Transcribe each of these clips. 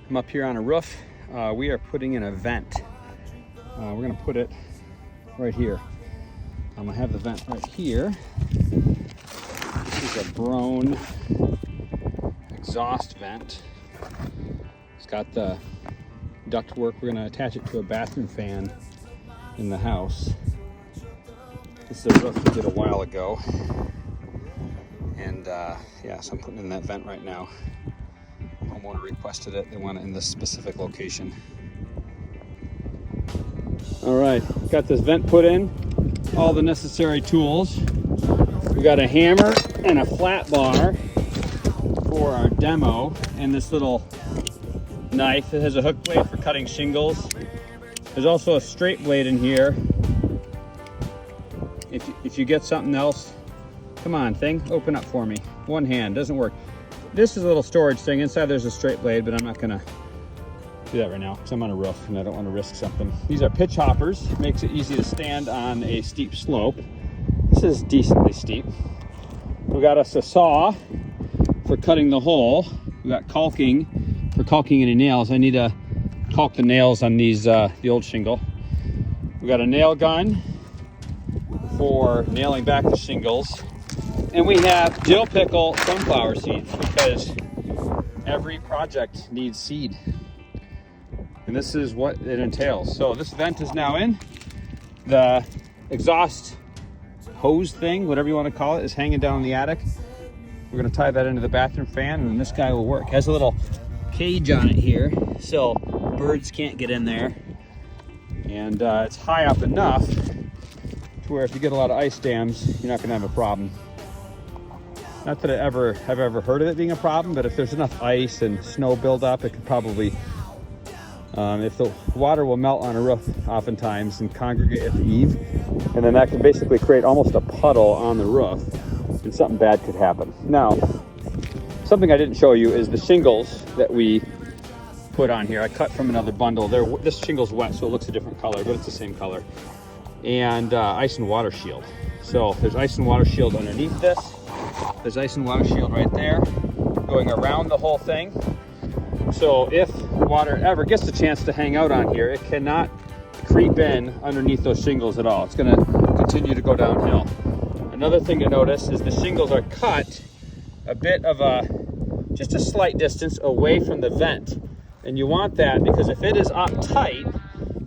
I'm up here on a roof. We are putting in a vent. We're gonna put it right here. I'm gonna have the vent right here. This is a Broan exhaust vent. It's got the duct work. We're gonna attach it to a bathroom fan in the house. This is a roof we did a while ago. And yeah, so I'm putting in that vent right now. Homeowner requested it. They want it in this specific location. All right, got this vent put in. All the necessary tools. We got a hammer and a flat bar for our demo, and this little knife. It has a hook blade for cutting shingles. There's also a straight blade in here. If you get something else, come on thing, open up for me. One hand, doesn't work. This is a little storage thing. Inside there's a straight blade, but I'm not gonna do that right now because I'm on a roof and I don't want to risk something. These are pitch hoppers. Makes it easy to stand on a steep slope. This is decently steep. We got us a saw for cutting the hole. We got caulking for caulking any nails. I need to caulk the nails on these, the old shingle. We got a nail gun for nailing back the shingles. And we have dill pickle sunflower seeds because every project needs seed. And this is what it entails. So this vent is now in. The exhaust hose thing, whatever you want to call it, is hanging down in the attic. We're gonna tie that into the bathroom fan and this guy will work. It has a little cage on it here so birds can't get in there. And it's high up enough to where if you get a lot of ice dams, you're not gonna have a problem. Not that I have ever heard of it being a problem, but if there's enough ice and snow buildup, it could probably, if the water will melt on a roof oftentimes and congregate at the eave, and then that can basically create almost a puddle on the roof, and something bad could happen. Now, something I didn't show you is the shingles that we put on here. I cut from another bundle. This shingle's wet, so it looks a different color, but it's the same color. And ice and water shield. So there's ice and water shield underneath this. There's ice and water shield right there, going around the whole thing. So if water ever gets a chance to hang out on here, it cannot creep in underneath those shingles at all. It's gonna continue to go downhill. Another thing to notice is the shingles are cut a bit of just a slight distance away from the vent. And you want that because if it is up tight,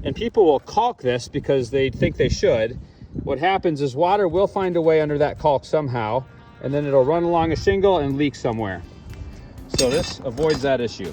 and people will caulk this because they think they should, what happens is water will find a way under that caulk somehow, and then it'll run along a shingle and leak somewhere. So this avoids that issue.